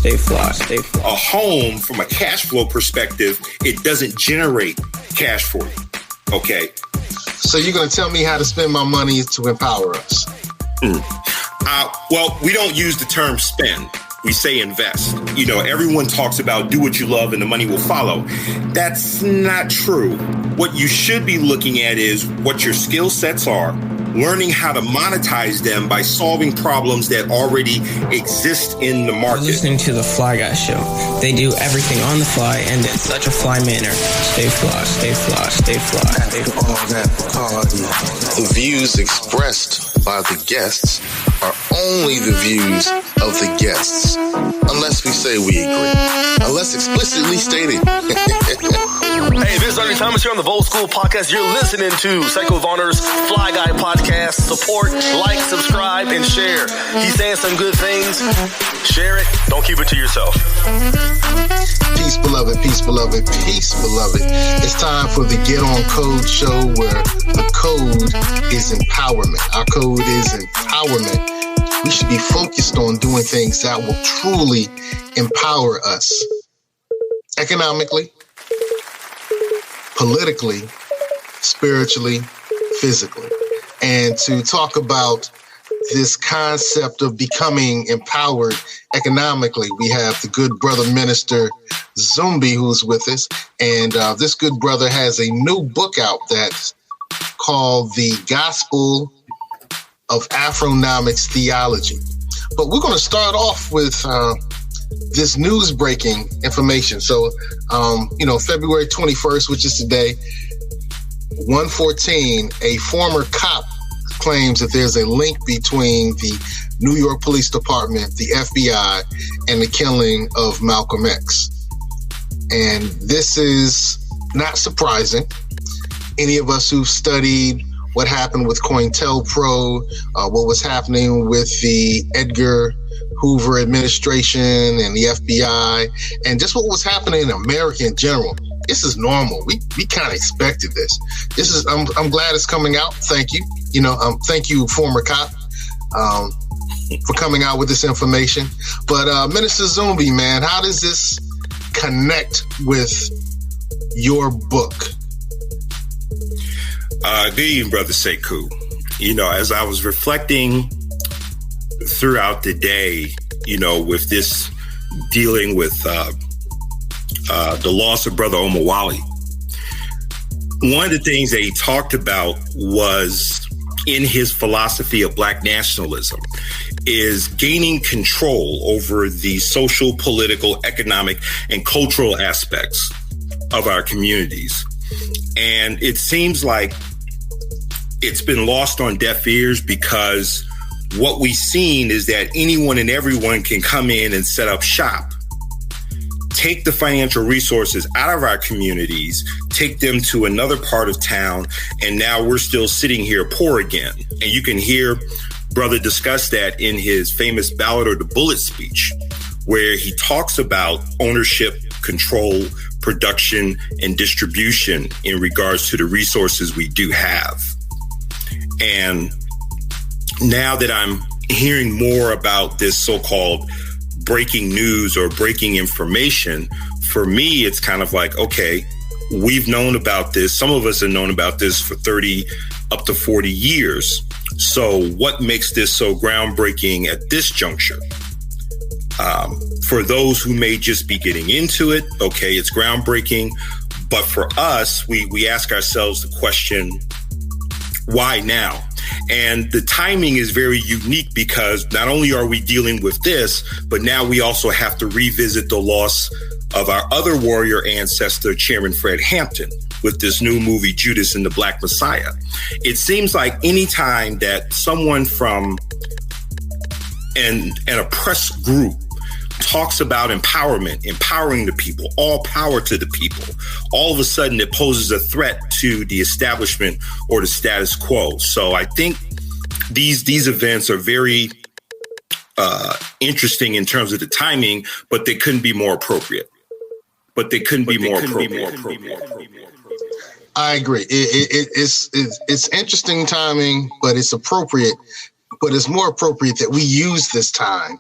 stay fly, stay fly. A home, from a cash flow perspective, it doesn't generate cash for you. Okay. So you're going to tell me how to spend my money to empower us? Well, we don't use the term spend. We say invest. You know, everyone talks about do what you love and the money will follow. That's not true. What you should be looking at is what your skill sets are, learning how to monetize them by solving problems that already exist in the market. You're listening to The Fly Guy Show. They do everything on the fly and in such a fly manner. Stay fly, stay fly, stay fly. After all that party, the views expressed by the guests are only the views of the guests, unless we say we agree, unless explicitly stated. Hey, this is Ernie Thomas here on the Bold School Podcast. You're listening to Psycho Vonner's Fly Guy Podcast. Support, like, subscribe, and share. He's saying some good things. Share it. Don't keep it to yourself. Peace, beloved. Peace, beloved. Peace, beloved. It's time for the Get On Code show, where the code is empowerment. Our code is empowerment. We should be focused on doing things that will truly empower us economically, politically, spiritually, physically. And to talk about this concept of becoming empowered economically, we have the good brother Minister Zumbi, who's with us. And this good brother has a new book out that's called The Gospel of Afronomics Theology. But we're going to start off with this news breaking information. So, February 21st, which is today, 1:14, a former cop claims that there's a link between the New York Police Department, the FBI, and the killing of Malcolm X. And this is not surprising. Any of us who've studied what happened with COINTELPRO, what was happening with the Edgar Hoover administration and the FBI, and just what was happening in America in general. This is normal. We kind of expected this. I'm glad it's coming out. Thank you. Thank you, former cop, for coming out with this information. But Minister Zumbi, man, how does this connect with your book? Good evening, Brother Sekou. As I was reflecting throughout the day, with this dealing with the loss of Brother Omowale, one of the things that he talked about was, in his philosophy of Black nationalism, is gaining control over the social, political, economic, and cultural aspects of our communities. And it seems like it's been lost on deaf ears, because what we've seen is that anyone and everyone can come in and set up shop, take the financial resources out of our communities, take them to another part of town, and now we're still sitting here poor again. And you can hear Brother discuss that in his famous Ballot or the Bullet speech, where he talks about ownership, control, production, and distribution in regards to the resources we do have. And now that I'm hearing more about this so-called breaking news or breaking information, for me, it's kind of like, okay, we've known about this. Some of us have known about this for 30 up to 40 years. So what makes this so groundbreaking at this juncture? For those who may just be getting into it, okay, it's groundbreaking. But for us, we ask ourselves the question, why now? And the timing is very unique, because not only are we dealing with this, but now we also have to revisit the loss of our other warrior ancestor, Chairman Fred Hampton, with this new movie, Judas and the Black Messiah. It seems like any time that someone from an oppressed group talks about empowerment, empowering the people, all power to the people, all of a sudden it poses a threat to the establishment or the status quo. So I think these events are very interesting in terms of the timing, but they couldn't be more appropriate. I agree. It's interesting timing, but it's appropriate. But it's more appropriate that we use this time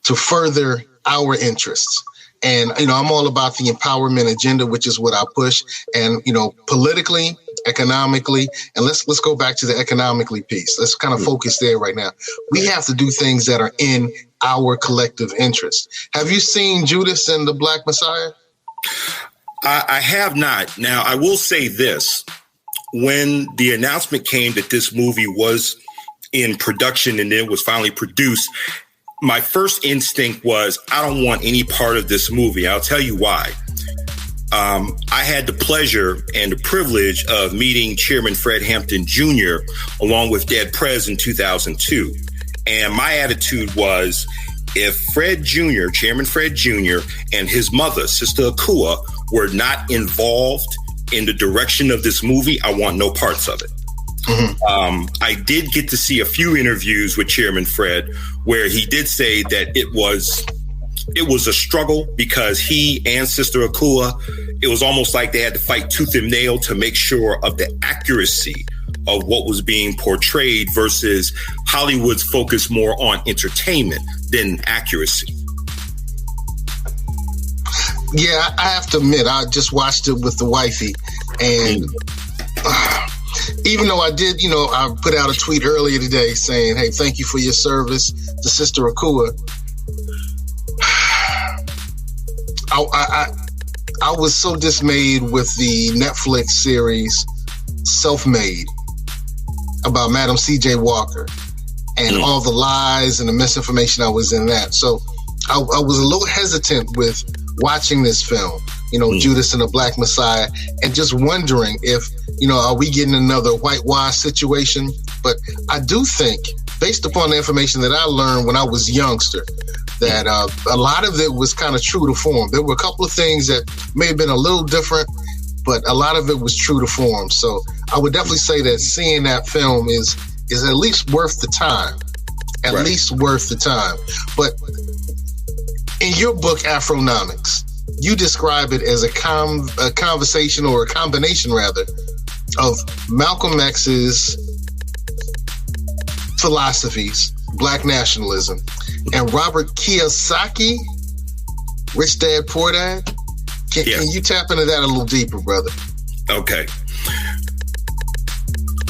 to further our interests. And, I'm all about the empowerment agenda, which is what I push. And, politically, economically, and let's go back to the economically piece. Let's kind of focus there right now. We have to do things that are in our collective interest. Have you seen Judas and the Black Messiah? I have not. Now, I will say this. When the announcement came that this movie was in production and it was finally produced, my first instinct was, I don't want any part of this movie. I'll tell you why. I had the pleasure and the privilege of meeting Chairman Fred Hampton Jr. along with Dead Prez in 2002. And my attitude was, if Fred Jr., Chairman Fred Jr., and his mother, Sister Akua, were not involved in the direction of this movie, I want no parts of it. I did get to see a few interviews with Chairman Fred where he did say that it was a struggle because he and Sister Akua, it was almost like they had to fight tooth and nail to make sure of the accuracy of what was being portrayed versus Hollywood's focus more on entertainment than accuracy. Yeah, I have to admit, I just watched it with the wifey, and even though I did, I put out a tweet earlier today saying, hey, thank you for your service to Sister Akua. I was so dismayed with the Netflix series Self-Made about Madam C.J. Walker and all the lies and the misinformation I was in that. So I was a little hesitant with watching this film, Judas and the Black Messiah, and just wondering if, are we getting another whitewash situation? But I do think, based upon the information that I learned when I was a youngster, that a lot of it was kind of true to form. There were a couple of things that may have been a little different, but a lot of it was true to form. So I would definitely say that seeing that film is at least worth the time. At least worth the time. But in your book, Afronomics, you describe it as a conversation, or a combination rather, of Malcolm X's philosophies, Black nationalism, and Robert Kiyosaki, Rich Dad, Poor Dad. Can you tap into that a little deeper, brother? Okay.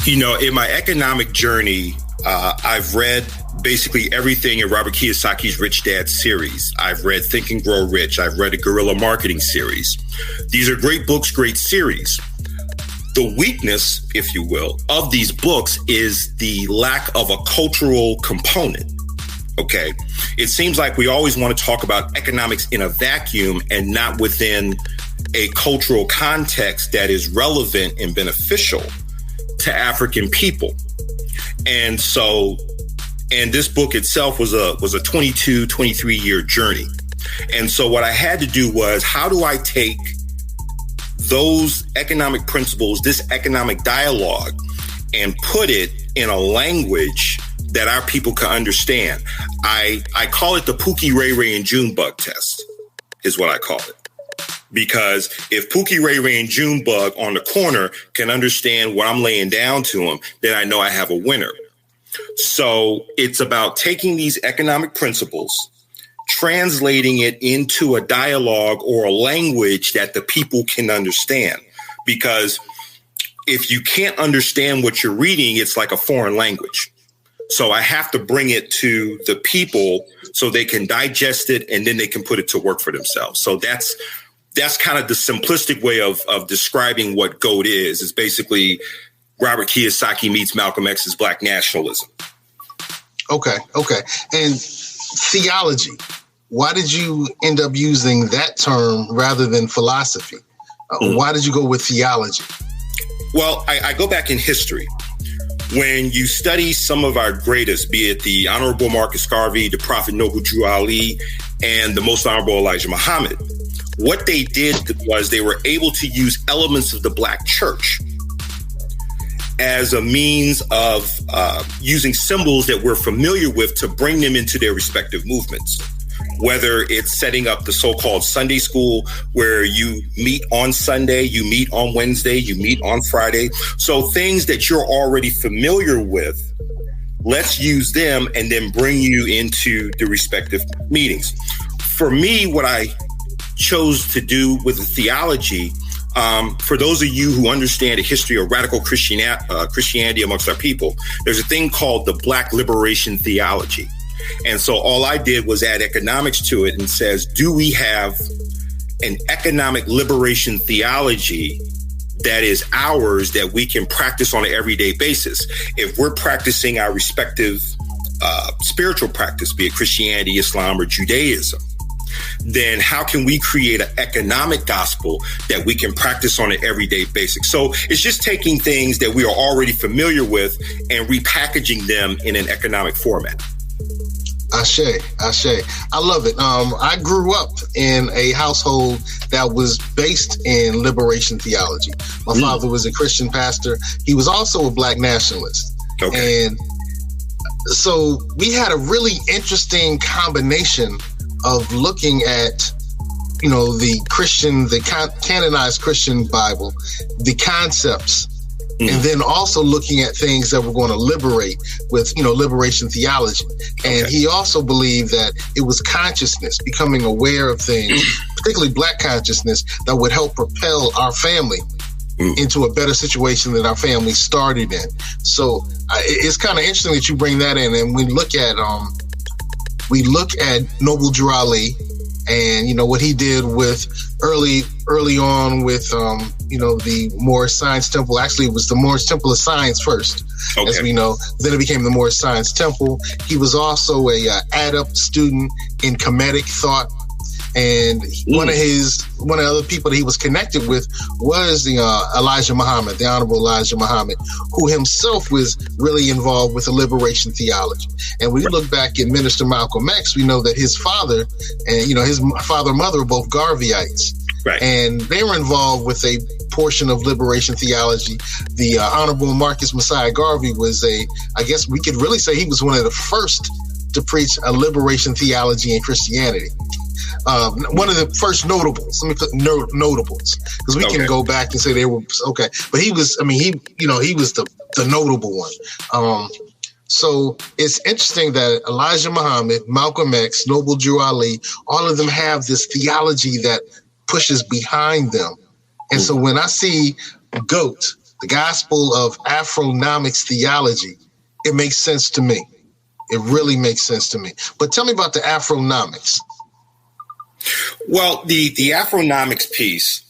In my economic journey, I've read basically everything in Robert Kiyosaki's Rich Dad series. I've read Think and Grow Rich. I've read the Guerrilla Marketing series. These are great books, great series. The weakness, if you will, of these books is the lack of a cultural component. Okay. It seems like we always want to talk about economics in a vacuum and not within a cultural context that is relevant and beneficial to African people. And this book itself was a 23 year journey. And so what I had to do was, how do I take those economic principles, this economic dialogue, and put it in a language that our people can understand? I call it the Pookie, Ray Ray, and Junebug test, is what I call it. Because if Pookie, Ray Ray, and Junebug on the corner can understand what I'm laying down to them, then I know I have a winner. So it's about taking these economic principles, translating it into a dialogue or a language that the people can understand. Because if you can't understand what you're reading, it's like a foreign language. So I have to bring it to the people so they can digest it, and then they can put it to work for themselves. So that's kind of the simplistic way of describing what G.O.A.T is. It's basically Robert Kiyosaki meets Malcolm X's Black nationalism. Okay. And theology. Why did you end up using that term rather than philosophy? Why did you go with theology? Well, I go back in history. When you study some of our greatest, be it the Honorable Marcus Garvey, the Prophet Noble Drew Ali, and the Most Honorable Elijah Muhammad, what they did was they were able to use elements of the Black church as a means of using symbols that we're familiar with to bring them into their respective movements. Whether it's setting up the so-called Sunday school where you meet on Sunday, you meet on Wednesday, you meet on Friday. So things that you're already familiar with let's use them and then bring you into the respective meetings. For me, what I chose to do with the theology, for those of you who understand the history of radical Christianity amongst our people, there's a thing called the Black Liberation Theology. And so all I did was add economics to it and says, do we have an economic liberation theology that is ours that we can practice on an everyday basis? If we're practicing our respective spiritual practice, be it Christianity, Islam, or Judaism, then how can we create an economic gospel that we can practice on an everyday basis? So it's just taking things that we are already familiar with and repackaging them in an economic format. Ashe. I love it. I grew up in a household that was based in liberation theology. My father was a Christian pastor. He was also a Black nationalist. Okay. And so we had a really interesting combination of looking at, the canonized Christian Bible, the concepts, and then also looking at things that were going to liberate with, liberation theology. And he also believed that it was consciousness, becoming aware of things, particularly Black consciousness, that would help propel our family into a better situation than our family started in. So it's kind of interesting that you bring that in. And we look at Noble Drew Ali and, what he did with early on with, the Moorish Science Temple. Actually, it was the Moorish Temple of Science first, as we know. Then it became the Moorish Science Temple. He was also a adept student in Kemetic thought. And one of the other people that he was connected with was the Elijah Muhammad, the Honorable Elijah Muhammad, who himself was really involved with the liberation theology. And when you look back at Minister Malcolm X, we know that his father and, his father and mother were both Garveyites. Right. And they were involved with a portion of liberation theology. The Honorable Marcus Messiah Garvey was I guess we could really say he was one of the first to preach a liberation theology in Christianity. One of the first notables. Let me put notables, because we can go back and say they were okay. But he was, he was the notable one. So it's interesting that Elijah Muhammad, Malcolm X, Noble Drew Ali, all of them have this theology that pushes behind them. And so when I see G.O.A.T, the Gospel of Afronomics Theology, it makes sense to me. It really makes sense to me. But tell me about the Afronomics. Well, the Afronomics piece,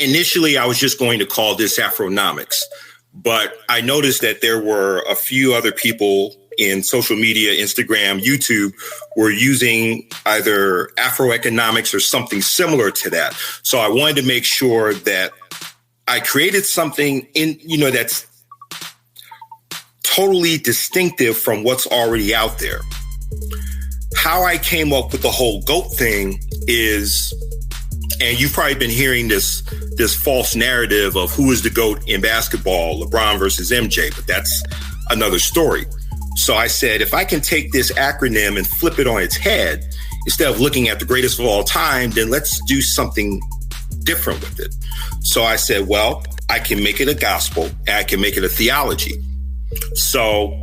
initially I was just going to call this Afronomics, but I noticed that there were a few other people in social media, Instagram, YouTube, were using either Afroeconomics or something similar to that. So I wanted to make sure that I created something that's totally distinctive from what's already out there. How I came up with the whole GOAT thing is, and you've probably been hearing this false narrative of who is the GOAT in basketball, LeBron versus MJ, but that's another story. So I said, if I can take this acronym and flip it on its head, instead of looking at the greatest of all time, then let's do something different with it. So I said, well, I can make it a gospel and I can make it a theology. So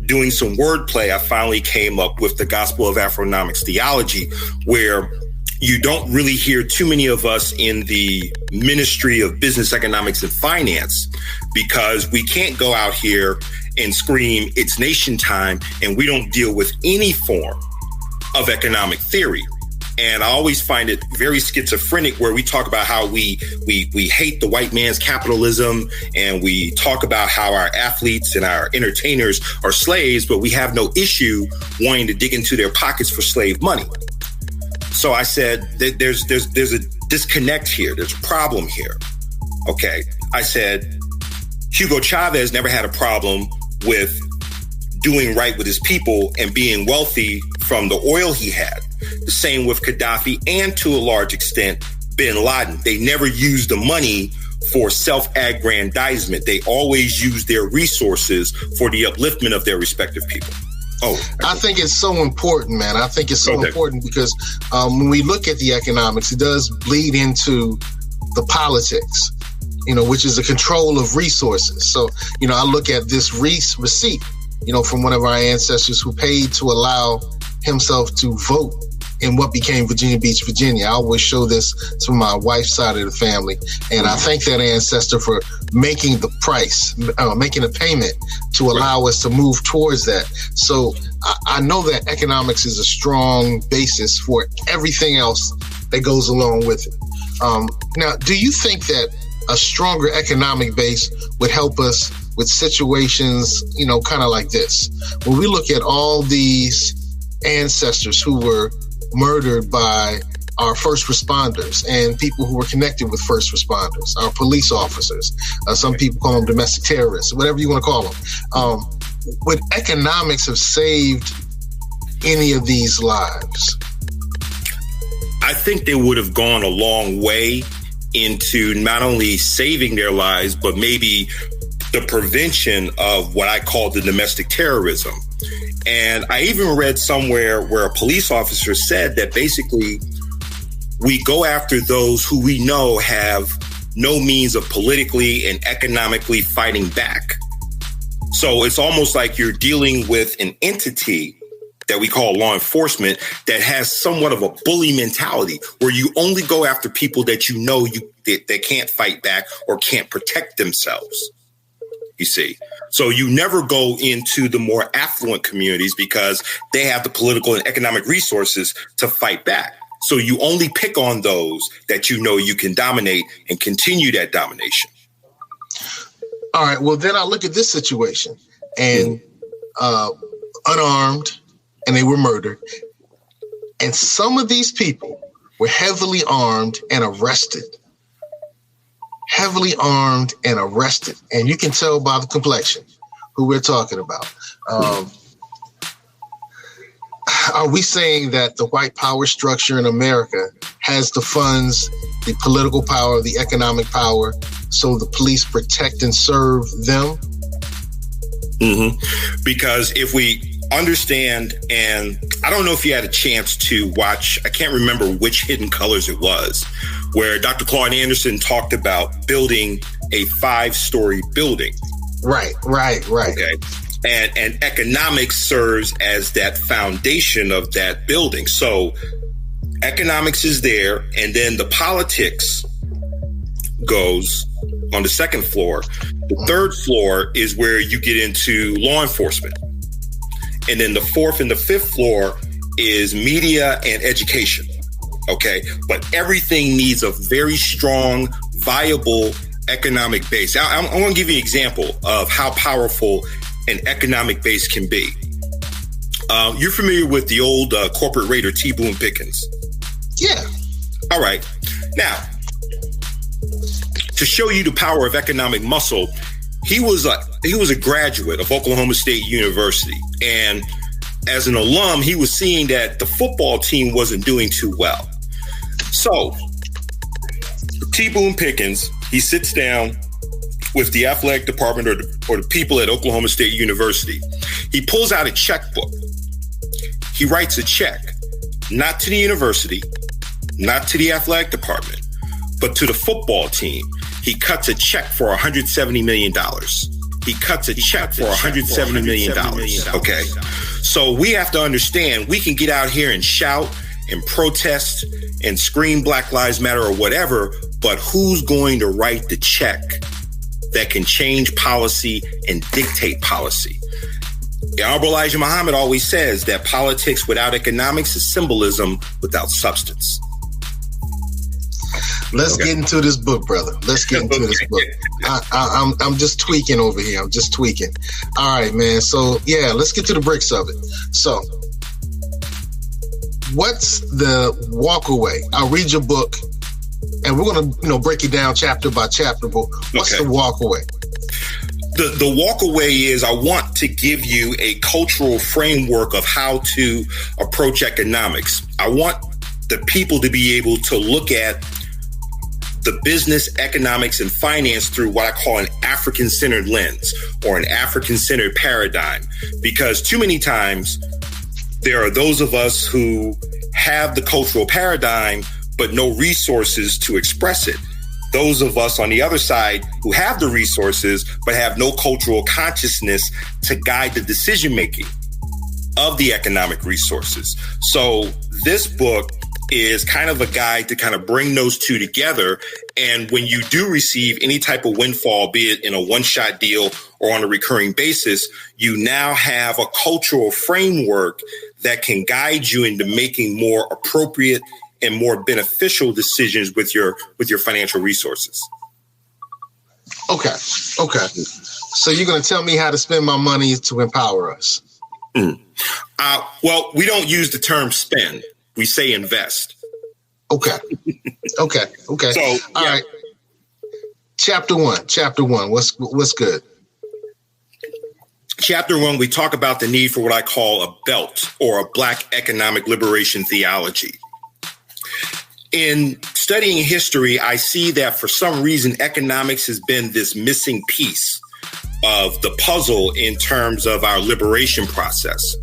doing some wordplay, I finally came up with the Gospel of Afronomics Theology, where you don't really hear too many of us in the Ministry of Business, Economics, and Finance, because we can't go out here and scream, it's nation time, and we don't deal with any form of economic theory. And I always find it very schizophrenic where we talk about how we hate the white man's capitalism, and we talk about how our athletes and our entertainers are slaves, but we have no issue wanting to dig into their pockets for slave money. So I said that there's a disconnect here. There's a problem here. Okay. I said Hugo Chavez never had a problem with doing right with his people and being wealthy from the oil he had. The same with Gaddafi and, to a large extent, bin Laden. They never used the money for self-aggrandizement. They always used their resources for the upliftment of their respective people. I think it's so important, man. I think it's so important because when we look at the economics, it does bleed into the politics, which is the control of resources. So, I look at this receipt from one of our ancestors who paid to allow himself to vote in what became Virginia Beach, Virginia. I always show this to my wife's side of the family, and I thank that ancestor for making the price, making a payment to allow us to move towards that. So I know that economics is a strong basis for everything else that goes along with it. Now, do you think that a stronger economic base would help us with situations, kind of like this? When we look at all these ancestors who were murdered by our first responders and people who were connected with first responders, our police officers, some people call them domestic terrorists, whatever you want to call them. Would economics have saved any of these lives? I think they would have gone a long way into not only saving their lives, but maybe the prevention of what I call the domestic terrorism. And I even read somewhere where a police officer said that basically we go after those who we know have no means of politically and economically fighting back. So it's almost like you're dealing with an entity that we call law enforcement that has somewhat of a bully mentality where you only go after people that they can't fight back or can't protect themselves. You see, so you never go into the more affluent communities because they have the political and economic resources to fight back. So you only pick on those that you can dominate and continue that domination. All right. Well, then I look at this situation and unarmed, and they were murdered. And some of these people were heavily armed and arrested. And you can tell by the complexion who we're talking about. Are we saying that the white power structure in America has the funds, the political power, the economic power, so the police protect and serve them? Mm-hmm. Because if we understand, and I don't know if you had a chance to watch, I can't remember which Hidden Colors it was, where Dr. Claude Anderson talked about building a 5-story building. Right. Okay. And economics serves as that foundation of that building. So economics is there, and then the politics goes on the second floor. The third floor is where you get into law enforcement. And then the fourth and the fifth floor is media and education. Okay. But everything needs a very strong, viable economic base. I want to give you an example of how powerful an economic base can be. You're familiar with the old corporate raider T. Boone Pickens? Yeah. All right. Now, to show you the power of economic muscle, he was a graduate of Oklahoma State University. And as an alum, he was seeing that the football team wasn't doing too well. So T. Boone Pickens, he sits down with the athletic department or the people at Oklahoma State University. He pulls out a checkbook. He writes a check, not to the university, not to the athletic department, but to the football team. He cuts a check for $170 million. Okay. So we have to understand, we can get out here and shout and protest and scream Black Lives Matter or whatever, but who's going to write the check that can change policy and dictate policy? Honorable Elijah Muhammad always says that politics without economics is symbolism without substance. Let's get into this book, brother. Let's get into this book. I'm just tweaking over here. I'm just tweaking. All right, man. So yeah, let's get to the bricks of it. So what's the walkaway? I'll read your book and we're going to, break it down chapter by chapter, but what's the walkaway? The walkaway is, I want to give you a cultural framework of how to approach economics. I want the people to be able to look at the business, economics, and finance through what I call an African-centered lens or an African-centered paradigm. Because too many times there are those of us who have the cultural paradigm, but no resources to express it. those of us on the other side who have the resources but have no cultural consciousness to guide the decision making of the economic resources. So this book is kind of a guide to kind of bring those two together. And when you do receive any type of windfall, be it in a one-shot deal or on a recurring basis, you now have a cultural framework that can guide you into making more appropriate and more beneficial decisions with your financial resources. Okay. So you're going to tell me how to spend my money to empower us? Well, we don't use the term spend. We say invest. Okay. So, all right. Chapter one. What's good? Chapter 1, we talk about the need for what I call a BELT, or a Black Economic Liberation Theology. In studying history, I see that for some reason, economics has been this missing piece of the puzzle in terms of our liberation process.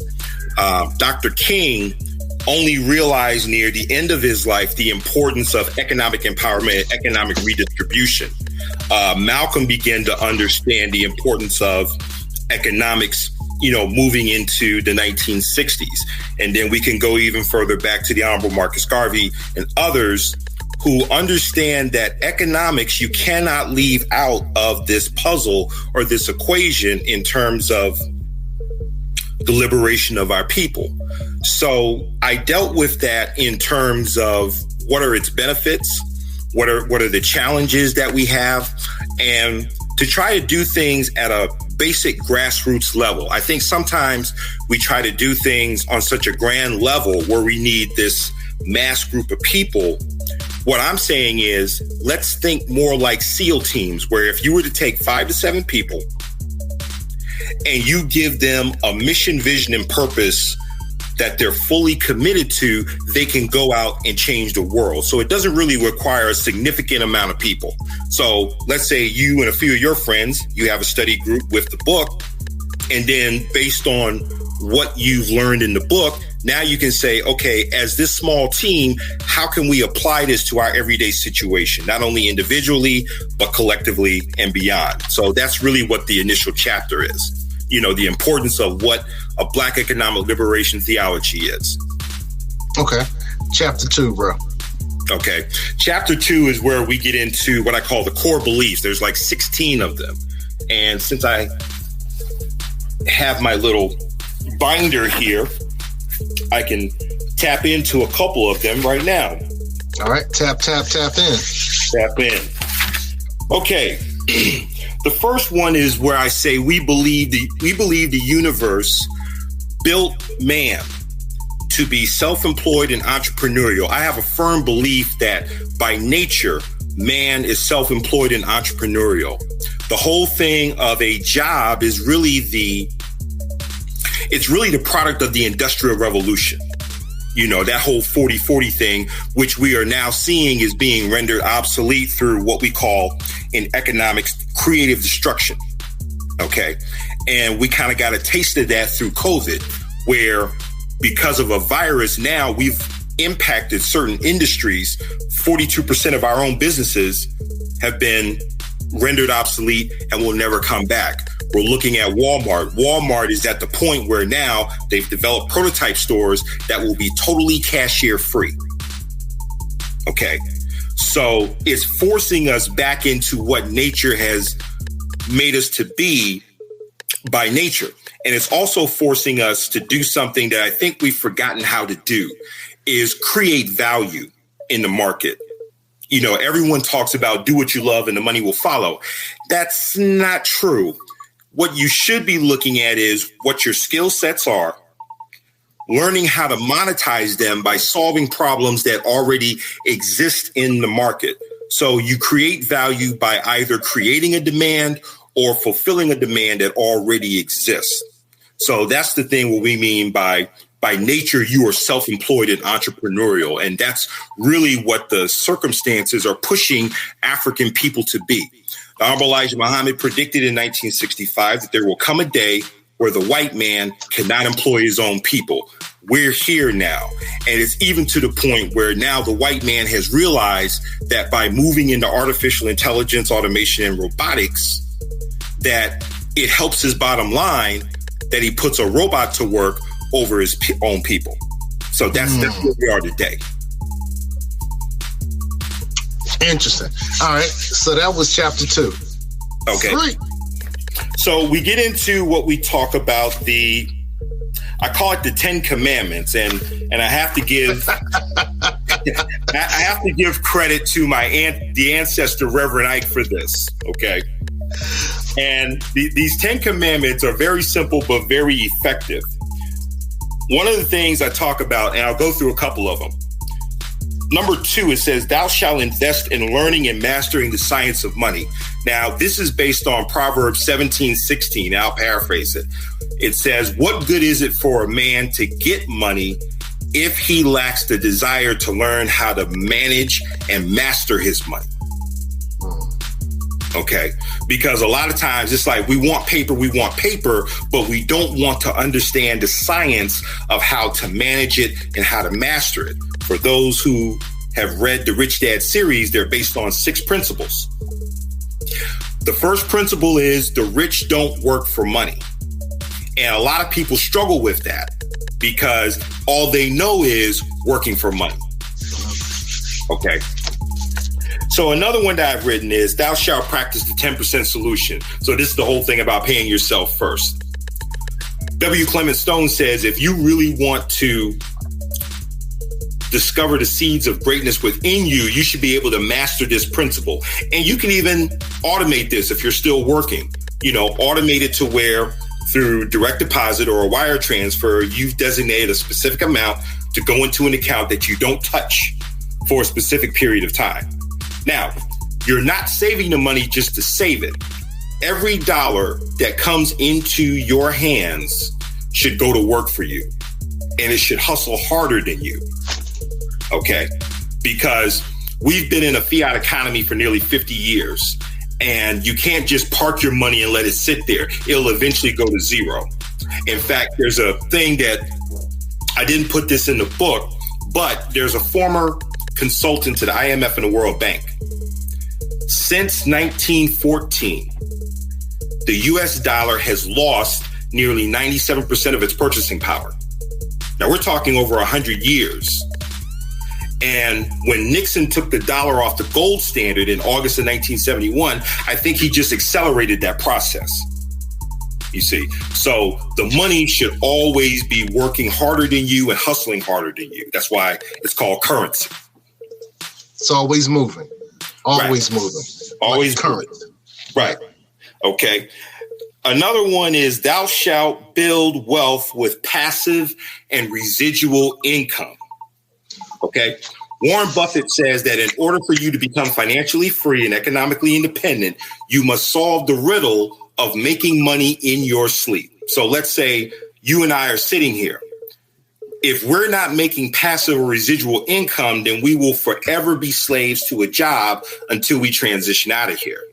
Dr. King only realized near the end of his life the importance of economic empowerment and economic redistribution. Malcolm began to understand the importance of economics, moving into the 1960s. And then we can go even further back to the Honorable Marcus Garvey and others who understand that economics, you cannot leave out of this puzzle or this equation in terms of the liberation of our people. So I dealt with that in terms of what are its benefits, what are the challenges that we have, and to try to do things at a basic grassroots level. I think sometimes we try to do things on such a grand level where we need this mass group of people. What I'm saying is, let's think more like SEAL teams, where if you were to take 5 to 7 people and you give them a mission, vision, and purpose that they're fully committed to, they can go out and change the world. So it doesn't really require a significant amount of people. So let's say you and a few of your friends, you have a study group with the book, and then based on what you've learned in the book, now you can say, okay, as this small team, how can we apply this to our everyday situation, not only individually, but collectively and beyond? So that's really what the initial chapter is. The importance of what a Black economic liberation theology is. Okay. Chapter 2, bro. Okay. Chapter 2 is where we get into what I call the core beliefs. There's like 16 of them. And since I have my little binder here, I can tap into a couple of them right now. All right. Tap in. Tap in. Okay. The first one is where I say we believe the universe built man to be self-employed and entrepreneurial. I have a firm belief that by nature, man is self-employed and entrepreneurial. The whole thing of a job is really the product of the Industrial Revolution. That whole 40-40 thing, which we are now seeing is being rendered obsolete through what we call in economics creative destruction. Okay. And we kind of got a taste of that through COVID, where because of a virus, now we've impacted certain industries. 42% of our own businesses have been rendered obsolete and will never come back. We're looking at Walmart. Walmart is at the point where now they've developed prototype stores that will be totally cashier free. Okay. So it's forcing us back into what nature has made us to be by nature. And it's also forcing us to do something that I think we've forgotten how to do, is create value in the market. Everyone talks about do what you love and the money will follow. That's not true. What you should be looking at is what your skill sets are, learning how to monetize them by solving problems that already exist in the market. So you create value by either creating a demand or fulfilling a demand that already exists. So that's the thing what we mean by nature, you are self-employed and entrepreneurial. And that's really what the circumstances are pushing African people to be. The Honorable Elijah Muhammad predicted in 1965 that there will come a day where the white man cannot employ his own people. we're here now. And it's even to the point where now the white man has realized that by moving into artificial intelligence, automation, and robotics, that it helps his bottom line that he puts a robot to work over his own people. So that's where we are today. Interesting. All right. So that was chapter 2. Okay. 3. So we get into what we talk about I call it the 10 Commandments, and I have to give I have to give credit to the ancestor Reverend Ike for this. Okay. And these 10 Commandments are very simple but very effective. One of the things I talk about, and I'll go through a couple of them. Number 2, it says, thou shalt invest in learning and mastering the science of money. Now, this is based on Proverbs 17:16. I'll paraphrase it. It says, what good is it for a man to get money if he lacks the desire to learn how to manage and master his money? Okay, because a lot of times it's like we want paper, but we don't want to understand the science of how to manage it and how to master it. For those who have read the Rich Dad series, they're based on 6 principles. The first principle is the rich don't work for money. And a lot of people struggle with that because all they know is working for money. Okay. So another one that I've written is thou shalt practice the 10% solution. So this is the whole thing about paying yourself first. W. Clement Stone says, if you really want to discover the seeds of greatness within you, you should be able to master this principle. And you can even automate this if you're still working, automate it to where through direct deposit or a wire transfer, you've designated a specific amount to go into an account that you don't touch for a specific period of time. Now, you're not saving the money just to save it. Every dollar that comes into your hands should go to work for you, and it should hustle harder than you. Okay? Because we've been in a fiat economy for nearly 50 years, and you can't just park your money and let it sit there. It'll eventually go to zero. In fact, there's a thing that I didn't put this in the book, but there's a former consultant to the IMF and the World Bank. Since 1914, the US dollar has lost nearly 97% of its purchasing power. Now we're talking over 100 years. And when Nixon took the dollar off the gold standard in August of 1971, I think he just accelerated that process. You see, so the money should always be working harder than you and hustling harder than you. That's why it's called currency. It's always moving. Always right. moving. Always like current. Right. Okay. Another one is thou shalt build wealth with passive and residual income. Okay. Warren Buffett says that in order for you to become financially free and economically independent, you must solve the riddle of making money in your sleep. So let's say you and I are sitting here. If we're not making passive or residual income, then we will forever be slaves to a job until we transition out of here.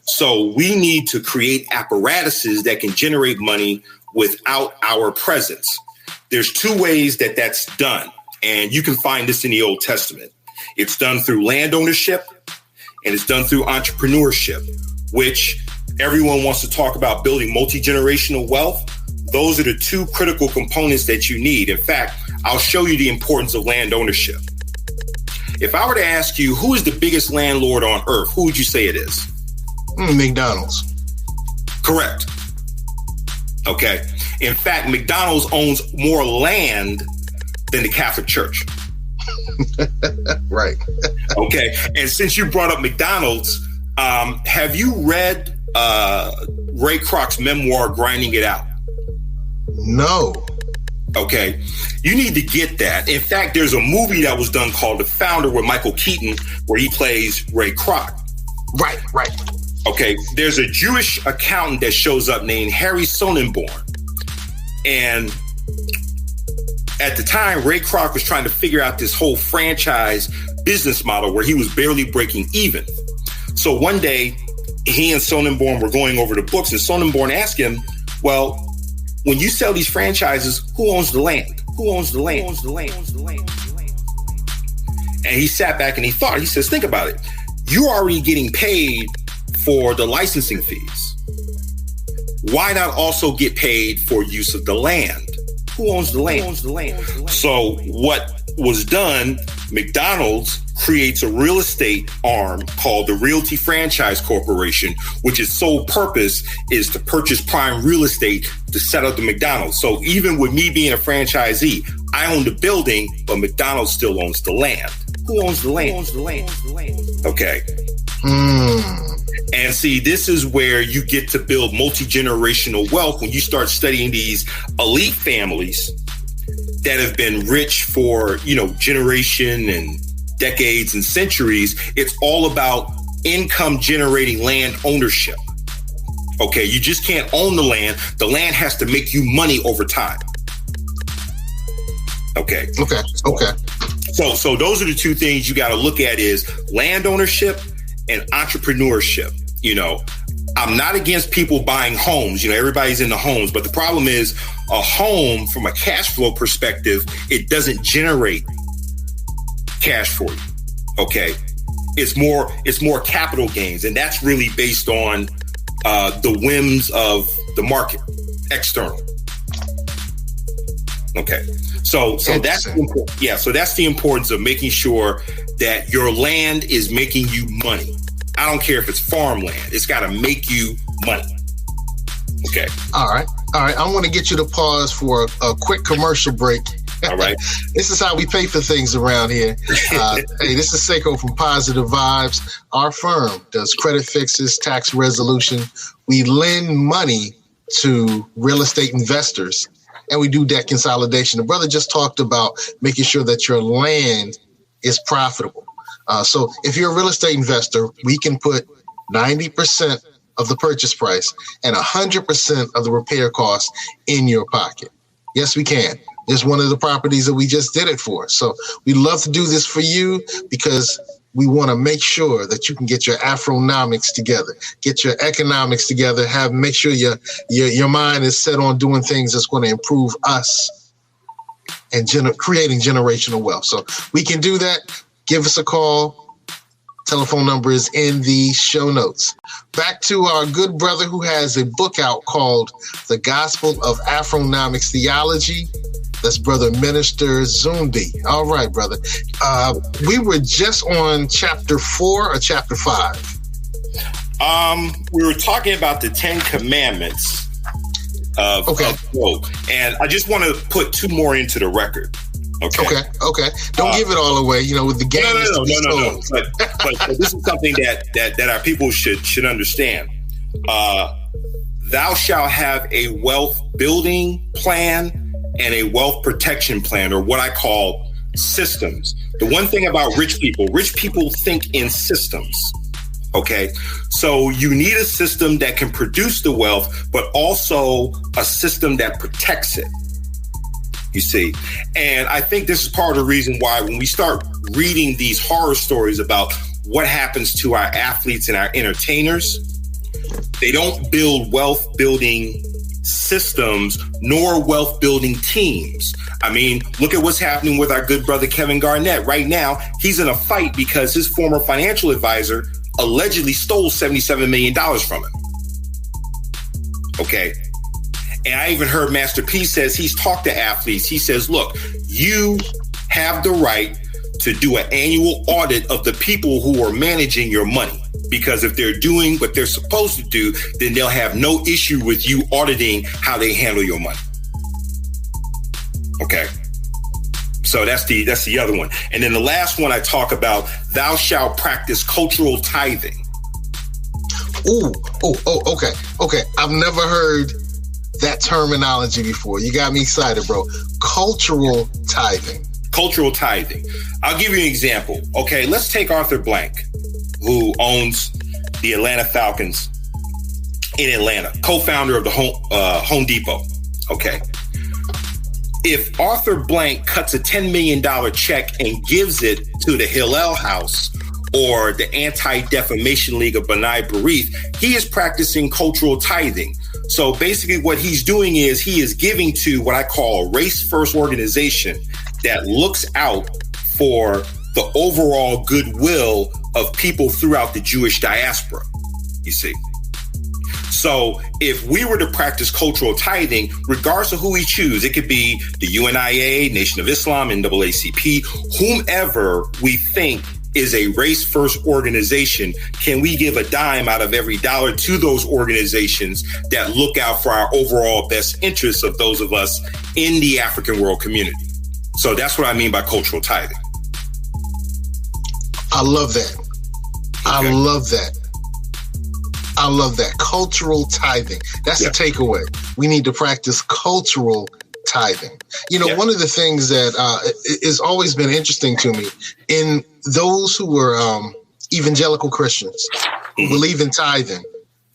So we need to create apparatuses that can generate money without our presence. There's 2 ways that that's done. And you can find this in the Old Testament. It's done through land ownership and it's done through entrepreneurship, which everyone wants to talk about building multi-generational wealth. Those are the 2 critical components that you need. In fact, I'll show you the importance of land ownership. If I were to ask you, who is the biggest landlord on earth? Who would you say it is? McDonald's. Correct. Okay. In fact, McDonald's owns more land than the Catholic Church. Right. Okay. And since you brought up McDonald's, have you read Ray Kroc's memoir, Grinding It Out? No. Okay. You need to get that. In fact, there's a movie that was done called The Founder with Michael Keaton, where he plays Ray Kroc. Right. Okay. There's a Jewish accountant that shows up named Harry Sonnenborn. And at the time, Ray Kroc was trying to figure out this whole franchise business model where he was barely breaking even. So one day, he and Sonnenborn were going over the books, and Sonnenborn asked him, well, when you sell these franchises, who owns the land? Who owns the land? And he sat back and he thought, he says, think about it. You're already getting paid for the licensing fees. Why not also get paid for use of the land? Who owns the land? So what was done, McDonald's creates a real estate arm called the Realty Franchise Corporation, which its sole purpose is to purchase prime real estate to set up the McDonald's. So even with me being a franchisee, I own the building, but McDonald's still owns the land. Who owns the land? Okay. And see, this is where you get to build multi-generational wealth when you start studying these elite families that have been rich for, generation and decades and centuries. It's all about income generating land ownership. Okay, you just can't own the land. The land has to make you money over time. Okay. So those are the two things you got to look at is land ownership and entrepreneurship. I'm not against people buying homes. Everybody's into homes, but the problem is a home from a cash flow perspective, it doesn't generate cash for you. Okay. It's more capital gains. And that's really based on the whims of the market, external. Okay. So that's the importance of making sure that your land is making you money. I don't care if it's farmland. It's got to make you money. Okay. All right. I want to get you to pause for a quick commercial break. All right. This is how we pay for things around here. Hey, this is Seiko from Positive Vibes. Our firm does credit fixes, tax resolution. We lend money to real estate investors, and we do debt consolidation. The brother just talked about making sure that your land is profitable. So if you're a real estate investor, we can put 90% of the purchase price and 100% of the repair costs in your pocket. Yes, we can. It's one of the properties that we just did it for. So we love to do this for you because we want to make sure that you can get your Afronomics together, get your economics together, make sure your mind is set on doing things that's going to improve us and creating generational wealth. So we can do that. Give us a call. Telephone number is in the show notes. Back to our good brother who has a book out called The Gospel of Afronomics Theology. That's Brother Minister Zumbi. All right, brother. We were just on chapter 4 or chapter 5? We were talking about the 10 Commandments of G.O.A.T. And I just want to put 2 more into the record. Okay. Don't give it all away. With the game. No. But this is something that our people should understand. Thou shalt have a wealth building plan and a wealth protection plan, or what I call systems. The one thing about rich people think in systems. Okay. So you need a system that can produce the wealth, but also a system that protects it. You see, and I think this is part of the reason why when we start reading these horror stories about what happens to our athletes and our entertainers, they don't build wealth building systems nor wealth building teams. I mean, look at what's happening with our good brother Kevin Garnett. Right now, he's in a fight because his former financial advisor allegedly stole $77 million from him. Okay. And I even heard Master P says he's talked to athletes. He says, look, you have the right to do an annual audit of the people who are managing your money. Because if they're doing what they're supposed to do, then they'll have no issue with you auditing how they handle your money. Okay. So that's the other one. And then the last one I talk about, thou shalt practice cultural tithing. Okay. I've never heard that terminology before. You got me excited, bro. Cultural tithing. I'll give you an example. Okay, let's take Arthur Blank, who owns the Atlanta Falcons in Atlanta, co-founder of the Home Depot. Okay. If Arthur Blank cuts a $10 million check and gives it to the Hillel House or the Anti-Defamation League of B'nai B'rith, he is practicing cultural tithing. So basically what he's doing is he is giving to what I call a race-first organization that looks out for the overall goodwill of people throughout the Jewish diaspora, you see. So if we were to practice cultural tithing, regardless of who we choose, it could be the UNIA, Nation of Islam, NAACP, whomever we think is a race-first organization, can we give a dime out of every dollar to those organizations that look out for our overall best interests of those of us in the African world community? So that's what I mean by cultural tithing. I love that. Okay. I love that. I love that. Cultural tithing. That's the takeaway. We need to practice cultural tithing. You know, one of the things that has always been interesting to me in those who were evangelical Christians who believe in tithing.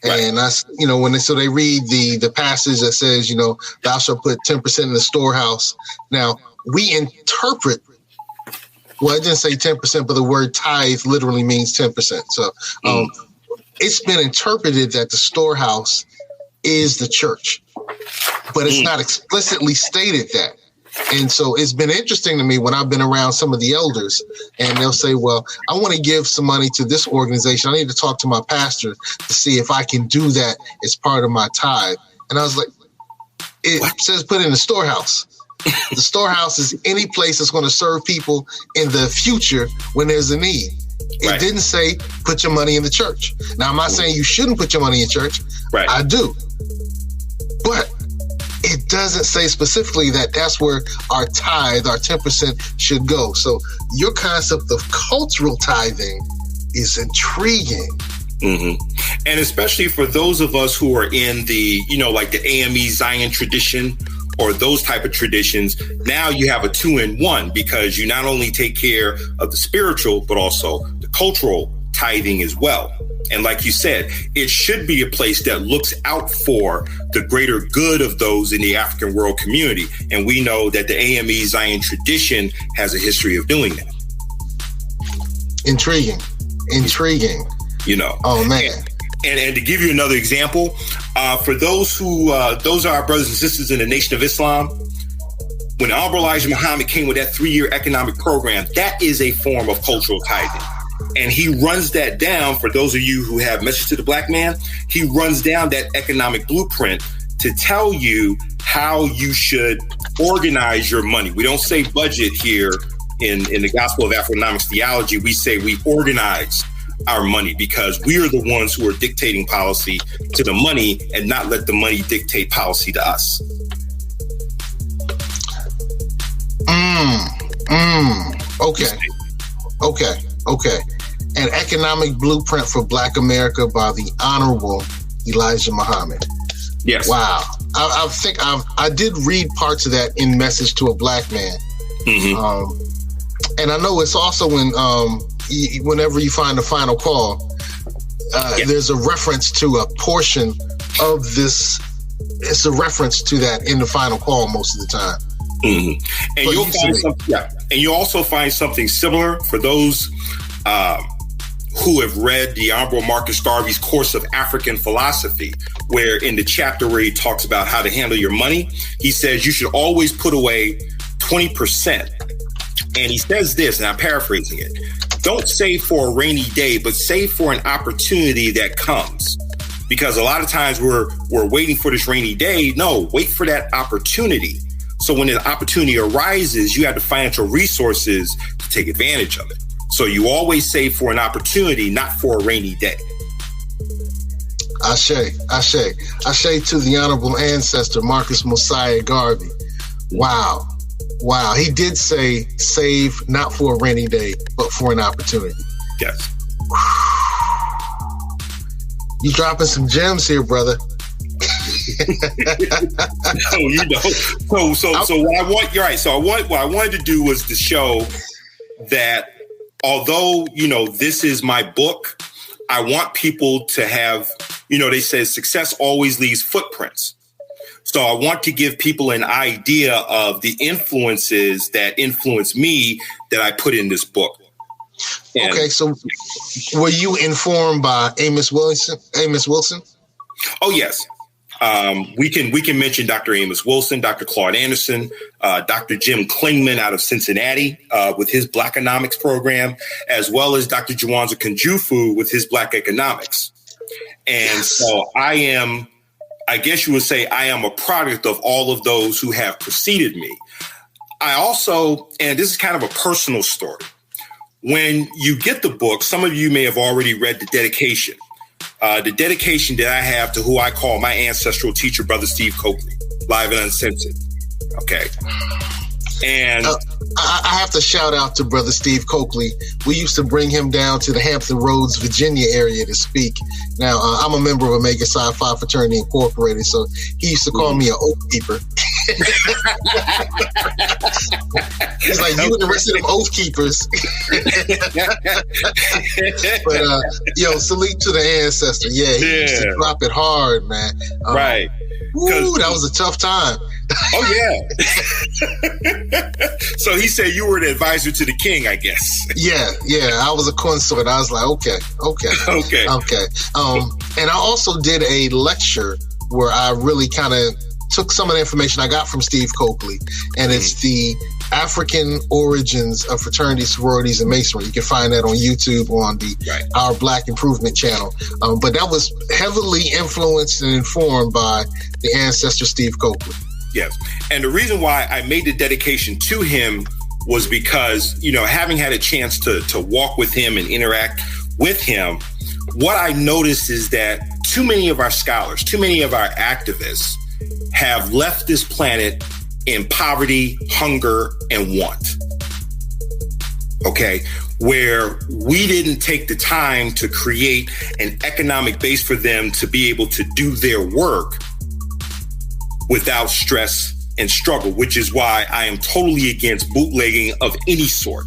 And I, you know, they read the passage that says, you know, thou shalt put 10% in the storehouse. Now we interpret, well, it didn't say 10%, but the word tithe literally means 10%. So it's been interpreted that the storehouse is the church, but it's not explicitly stated that. And so it's been interesting to me when I've been around some of the elders and they'll say, well, I want to give some money to this organization. I need to talk to my pastor to see if I can do that as part of my tithe. And I was like, it says put in the storehouse. The storehouse is any place that's going to serve people in the future when there's a need. It didn't say put your money in the church. Now, I'm not saying you shouldn't put your money in church. I do. But it doesn't say specifically that that's where our tithe, our 10% should go. So your concept of cultural tithing is intriguing. And especially for those of us who are in the, you know, like the AME Zion tradition or those type of traditions, now you have a 2-in-1 because you not only take care of the spiritual, but also the cultural tithing as well. And like you said, it should be a place that looks out for the greater good of those in the African world community. And we know that the AME Zion tradition has a history of doing that. Intriguing. You know. Oh, man. And to give you another example, for those are our brothers and sisters in the Nation of Islam, when Honorable Elijah Muhammad came with that 3-year economic program, that is a form of cultural tithing. And he runs that down, for those of you who have Message to the Black Man, he runs down that economic blueprint to tell you how you should organize your money. We don't say budget here in the Gospel of Afronomics Theology. We say we organize our money because we are the ones who are dictating policy to the money and not let the money dictate policy to us. Okay. An economic blueprint for Black America by the Honorable Elijah Muhammad. Yes. Wow. I did read parts of that in Message to a Black Man. And I know it's also in whenever you find the final call, there's a reference to a portion of this. It's a reference to that in the final call most of the time. And you'll also find something similar for those who have read the Honorable Marcus Garvey's Course of African Philosophy, where in the chapter where he talks about how to handle your money, he says you should always put away 20%. And he says this, and I'm paraphrasing it: don't save for a rainy day, but save for an opportunity that comes. Because a lot of times we're waiting for this rainy day. No, wait for that opportunity. So when an opportunity arises, you have the financial resources to take advantage of it. So you always save for an opportunity, not for a rainy day. Ashe to the honorable ancestor, Marcus Mosiah Garvey. Wow. He did say save not for a rainy day, but for an opportunity. Yes. You dropping some gems here, brother. So what I wanted to do was to show that although, this is my book, I want people to have, they say success always leaves footprints. So I want to give people an idea of the influences that influence me that I put in this book. And, okay, so were you informed by Amos Wilson? Oh, yes. We can mention Dr. Amos Wilson, Dr. Claude Anderson, Dr. Jim Klingman out of Cincinnati with his Blackonomics program, as well as Dr. Jawanza Kunjufu with his Black Economics. And so I guess you would say I am a product of all of those who have preceded me. I also, and this is kind of a personal story, when you get the book, some of you may have already read the dedication. The dedication that I have to who I call my ancestral teacher, Brother Steve Coakley, live and uncensored. Okay. And I have to shout out to Brother Steve Coakley. We used to bring him down to the Hampton Roads, Virginia area to speak. Now, I'm a member of Omega Psi Phi Fraternity Incorporated, so he used to call me an oath keeper. He's like, you and the rest of them oath keepers. But, salute to the ancestor. Yeah, he used to drop it hard, man. Right. Ooh, that was a tough time. Oh, yeah. So he said you were the advisor to the king, I guess. Yeah. I was a consort. I was like, okay. And I also did a lecture where I really kind of took some of the information I got from Steve Coakley, and it's the African origins of fraternity, sororities, and masonry. You can find that on YouTube on the Our Black Improvement channel. But that was heavily influenced and informed by the ancestor Steve Coakley. Yes. And the reason why I made the dedication to him was because, having had a chance to walk with him and interact with him, what I noticed is that too many of our scholars, too many of our activists have left this planet in poverty, hunger, and want. Okay. Where we didn't take the time to create an economic base for them to be able to do their work without stress and struggle, which is why I am totally against bootlegging of any sort.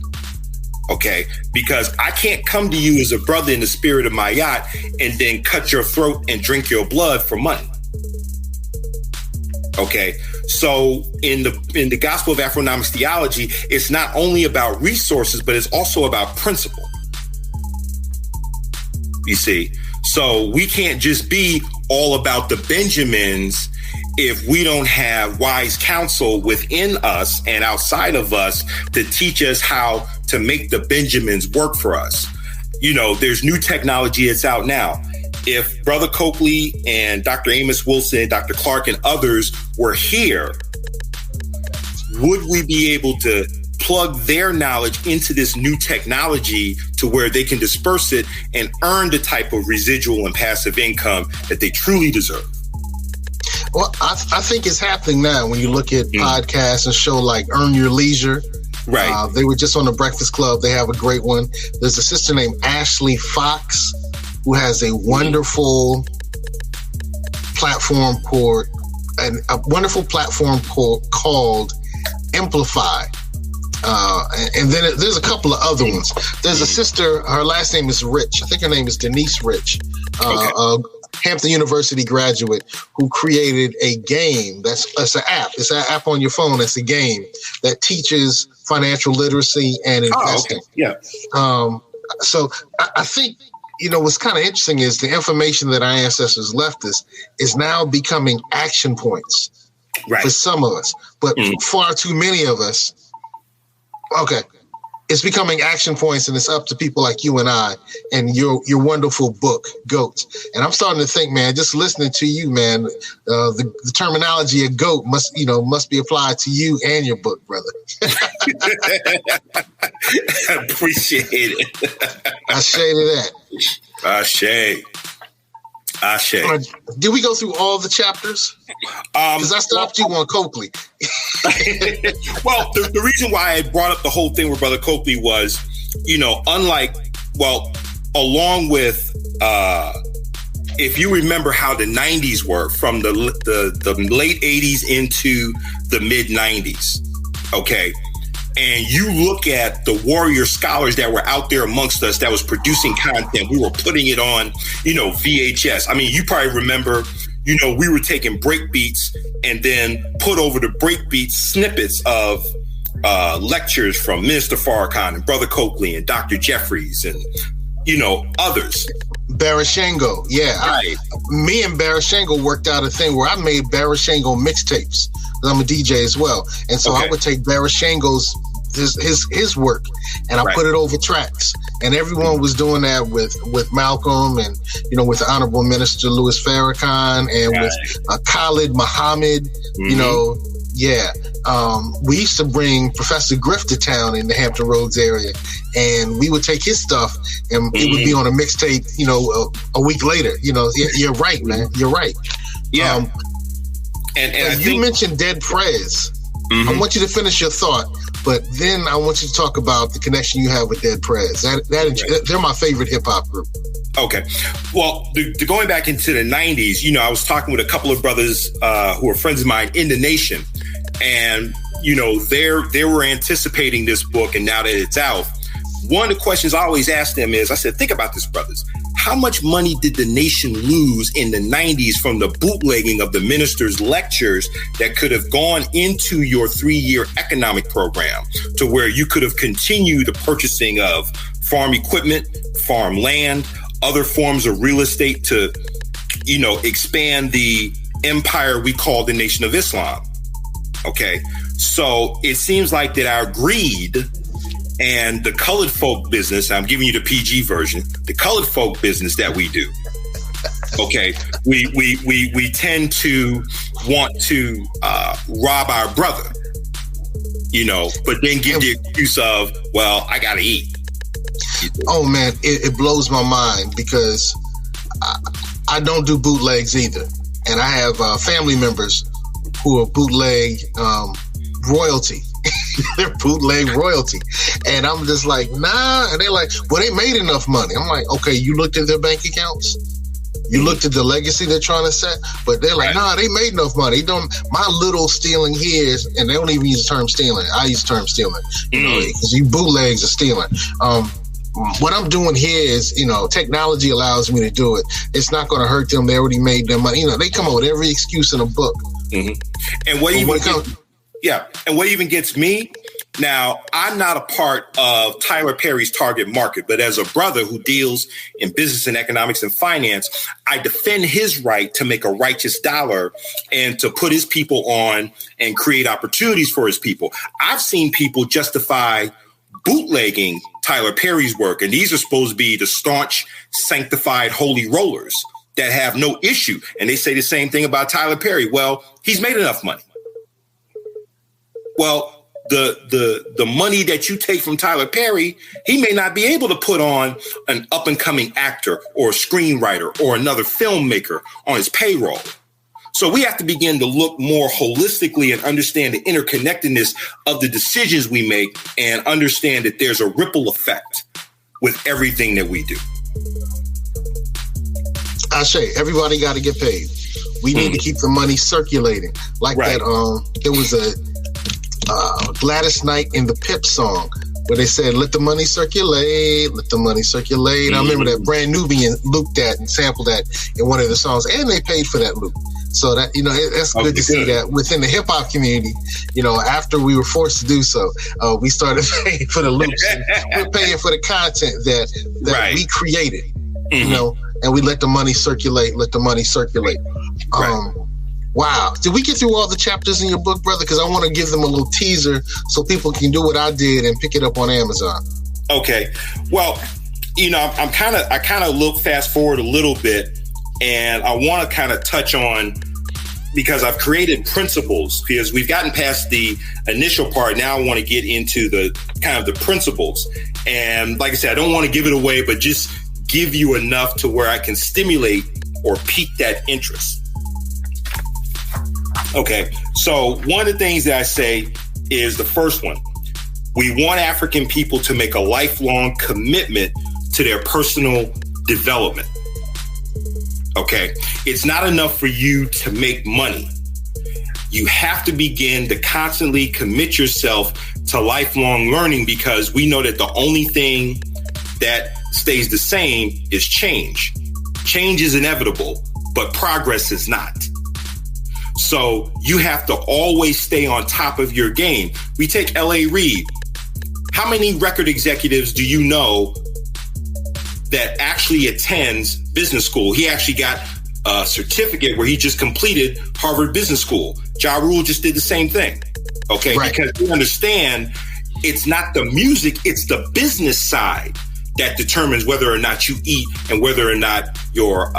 Okay, because I can't come to you as a brother in the spirit of my yacht and then cut your throat and drink your blood for money. Okay, so in the gospel of Afronomics Theology, it's not only about resources, but it's also about principle. You see, so we can't just be all about the Benjamins if we don't have wise counsel within us and outside of us to teach us how to make the Benjamins work for us. There's new technology that's out now. If Brother Coakley and Dr. Amos Wilson, Dr. Clark, and others were here, would we be able to plug their knowledge into this new technology to where they can disperse it and earn the type of residual and passive income that they truly deserve? Well, I think it's happening now when you look at podcasts and show like Earn Your Leisure. Right. They were just on the Breakfast Club. They have a great one. There's a sister named Ashley Fox who has a wonderful platform called Amplify. And then there's a couple of other ones. There's a sister, her last name is Rich. I think her name is Denise Rich. Hampton University graduate who created a game that's an app. It's an app on your phone. It's a game that teaches financial literacy and investing. So I think, what's kind of interesting is the information that our ancestors left us is now becoming action points for some of us, but far too many of us. Okay. It's becoming action points, and it's up to people like you and I and your wonderful book, G.O.A.T. And I'm starting to think, man, just listening to you, man, the terminology of G.O.A.T. must be applied to you and your book, brother. I appreciate it. I say to that. Ashe. Did we go through all the chapters? Because I stopped you on Coakley. Well, the reason why I brought up the whole thing with Brother Coakley was, along with, if you remember how the 90s were from the late 80s into the mid 90s, okay? And you look at the warrior scholars that were out there amongst us that was producing content. We were putting it on, VHS. I mean, you probably remember, we were taking breakbeats and then put over the breakbeat snippets of lectures from Minister Farrakhan and Brother Coakley and Dr. Jeffries and, others. Barashango, yeah. Right. Me and Barashango worked out a thing where I made Barashango mixtapes. I'm a DJ as well, and so I would take Barashango's his work, and I put it over tracks. And everyone was doing that with Malcolm, and with the Honorable Minister Louis Farrakhan, and with Khalid Muhammad. We used to bring Professor Griff to town in the Hampton Roads area, and we would take his stuff, and it would be on a mixtape. A week later. You're right, man. You're right. Yeah. And you mentioned Dead Prez. I want you to finish your thought, but then I want you to talk about the connection you have with Dead Prez. They're my favorite hip hop group. Okay. Well, going back into the 90s, I was talking with a couple of brothers who are friends of mine in the nation, and they were anticipating this book, and now that it's out, one of the questions I always ask them is, I said, think about this, brothers. How much money did the nation lose in the 90s from the bootlegging of the minister's lectures that could have gone into your 3-year economic program, to where you could have continued the purchasing of farm equipment, farm land, other forms of real estate to, expand the empire we call the Nation of Islam? Okay. So it seems like that our greed and the colored folk business, I'm giving you the PG version, the colored folk business that we do. Okay. We tend to want to rob our brother, but then give the excuse of, well, I got to eat. Oh man, it blows my mind, because I don't do bootlegs either. And I have family members who are bootleg royalty. They're bootleg royalty. And I'm just like, nah. And they're like, well, they made enough money. I'm like, okay, you looked at their bank accounts? You looked at the legacy they're trying to set? But they're like, nah, they made enough money. My little stealing here is, and they don't even use the term stealing. I use the term stealing, because you bootlegs are stealing. What I'm doing here is, technology allows me to do it. It's not going to hurt them. They already made their money. They come up with every excuse in a book. And what even gets me, now, I'm not a part of Tyler Perry's target market, but as a brother who deals in business and economics and finance, I defend his right to make a righteous dollar and to put his people on and create opportunities for his people. I've seen people justify bootlegging Tyler Perry's work, and these are supposed to be the staunch, sanctified, holy rollers that have no issue. And they say the same thing about Tyler Perry. Well, he's made enough money. Well, the money that you take from Tyler Perry, he may not be able to put on an up and coming actor or a screenwriter or another filmmaker on his payroll. So we have to begin to look more holistically and understand the interconnectedness of the decisions we make, and understand that there's a ripple effect with everything that we do. I say everybody got to get paid. We need to keep the money circulating. Like that. There was a Gladys Knight in the Pip song where they said, let the money circulate, let the money circulate. I remember that Brand Nubian looped that and sampled that in one of the songs, and they paid for that loop. So that, it's good to see that within the hip hop community, after we were forced to do so, we started paying for the loops. We're paying for the content that we created, and we let the money circulate, Wow. Did we get through all the chapters in your book, brother? Because I want to give them a little teaser so people can do what I did and pick it up on Amazon. Okay. Well, I kind of look fast forward a little bit, and I want to kind of touch on, because I've created principles, because we've gotten past the initial part. Now I want to get into the kind of the principles. And like I said, I don't want to give it away, but just give you enough to where I can stimulate or pique that interest. Okay, so one of the things that I say is the first one. We want African people to make a lifelong commitment to their personal development. Okay, it's not enough for you to make money. You have to begin to constantly commit yourself to lifelong learning, because we know that the only thing that stays the same is change. Change is inevitable, but progress is not. So you have to always stay on top of your game. We take L.A. Reid. How many record executives do you know that actually attends business school. He actually got a certificate where he just completed Harvard Business School. Ja Rule just did the same thing. Okay, right. Because we understand it's not the music, it's the business side that determines whether or not you eat and whether or not your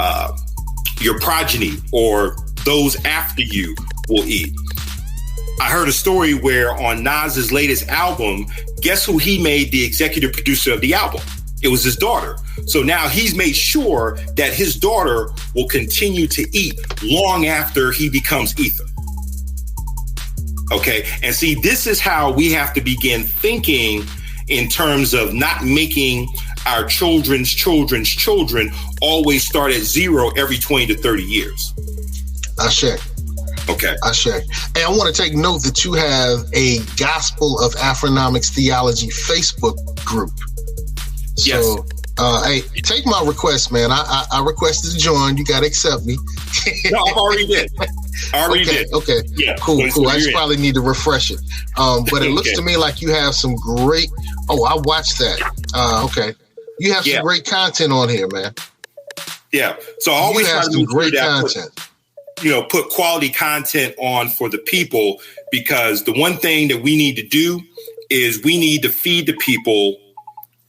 progeny or those after you will eat. I heard a story where on Nas's latest album, guess who he made the executive producer of the album? It was his daughter. So now he's made sure that his daughter will continue to eat long after he becomes Ether. Okay. And see, this is how we have to begin thinking in terms of not making our children's children always start at zero every 20 to 30 years. Ashe. Okay. Ashe. And I want to take note that you have a Gospel of Afronomics Theology Facebook group. So, hey, take my request, man. I requested to join. You got to accept me. No, I already did. Okay. Yeah. Cool. I just probably need to refresh it. But it looks to me like you have some great. Oh, I watched that. Okay. You have some great content on here, man. Yeah. So I always have some great content. Put quality content on for the people, because the one thing that we need to do is we need to feed the people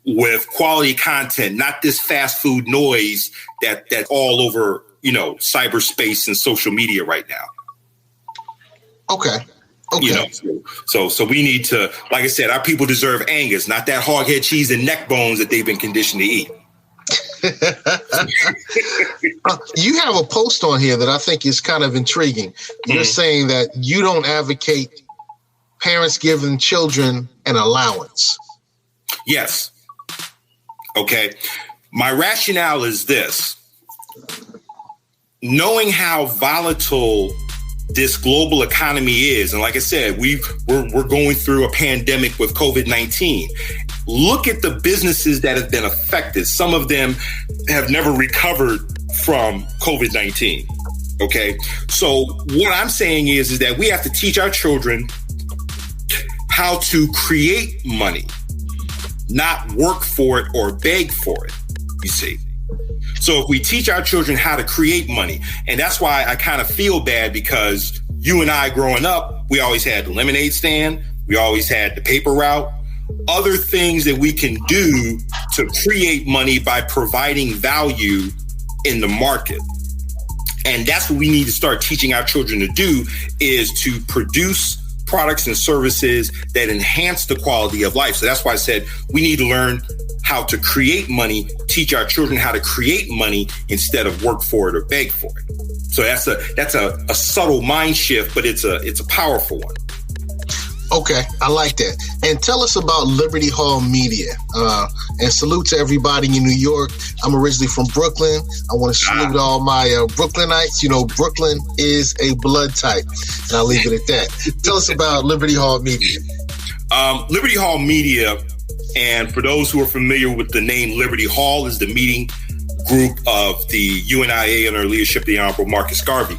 with quality content, not this fast food noise that's all over, cyberspace and social media right now. Okay. So we need to, like I said, our people deserve Angus, not that hog head cheese and neck bones that they've been conditioned to eat. You have a post on here that I think is kind of intriguing. You're saying that you don't advocate parents giving children an allowance. Yes. Okay. My rationale is this. Knowing how volatile this global economy is, and like I said, we're going through a pandemic with COVID-19. Look at the businesses that have been affected. Some of them have never recovered from COVID-19. Okay. So what I'm saying is that we have to teach our children how to create money, not work for it or beg for it, you see. So if we teach our children how to create money, and that's why I kind of feel bad, because you and I growing up, we always had the lemonade stand. We always had the paper route, other things that we can do to create money by providing value in the market. And that's what we need to start teaching our children to do, is to produce products and services that enhance the quality of life. So that's why I said we need to learn how to create money, teach our children how to create money instead of work for it or beg for it. So that's a subtle mind shift, but it's a powerful one. Okay, I like that. And tell us about Liberty Hall Media. And salute to everybody in New York. I'm originally from Brooklyn. I want to salute all my Brooklynites. Brooklyn is a blood type. And I'll leave it at that. Tell us about Liberty Hall Media. Liberty Hall Media, and for those who are familiar with the name Liberty Hall, is the meeting group of the UNIA under leadership of the Honorable Marcus Garvey.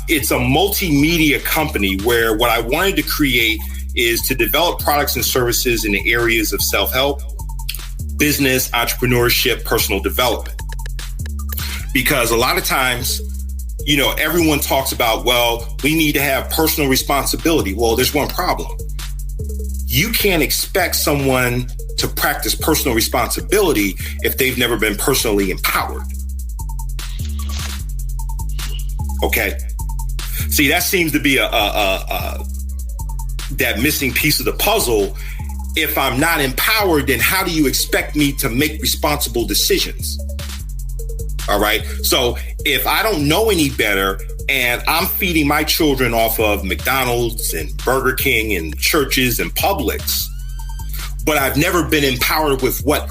It's a multimedia company where what I wanted to create is to develop products and services in the areas of self-help, business, entrepreneurship, personal development. Because a lot of times, everyone talks about, well, we need to have personal responsibility. Well, there's one problem. You can't expect someone to practice personal responsibility if they've never been personally empowered. Okay. See, that seems to be that missing piece of the puzzle. If I'm not empowered, then how do you expect me to make responsible decisions? All right. So if I don't know any better and I'm feeding my children off of McDonald's and Burger King and churches and Publix, but I've never been empowered with what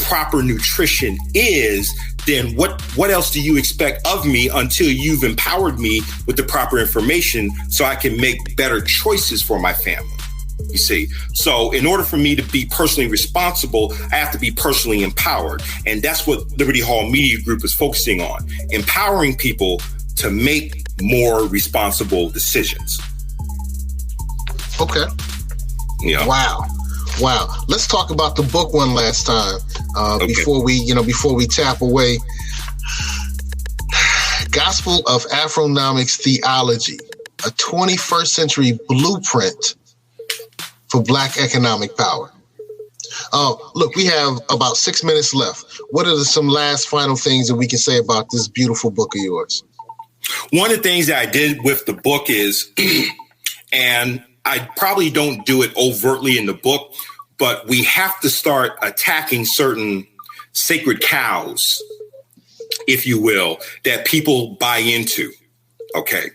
proper nutrition is, then what else do you expect of me until you've empowered me with the proper information so I can make better choices for my family? You see, so in order for me to be personally responsible, I have to be personally empowered. And that's what Liberty Hall Media Group is focusing on, empowering people to make more responsible decisions. Okay. Yeah. Wow. Wow. Let's talk about the book one last time before we tap away. Gospel of Afronomics Theology, a 21st century blueprint for Black economic power. Look, we have about 6 minutes left. What are some last final things that we can say about this beautiful book of yours? One of the things that I did with the book is, and I probably don't do it overtly in the book, but we have to start attacking certain sacred cows, if you will, that people buy into. Okay.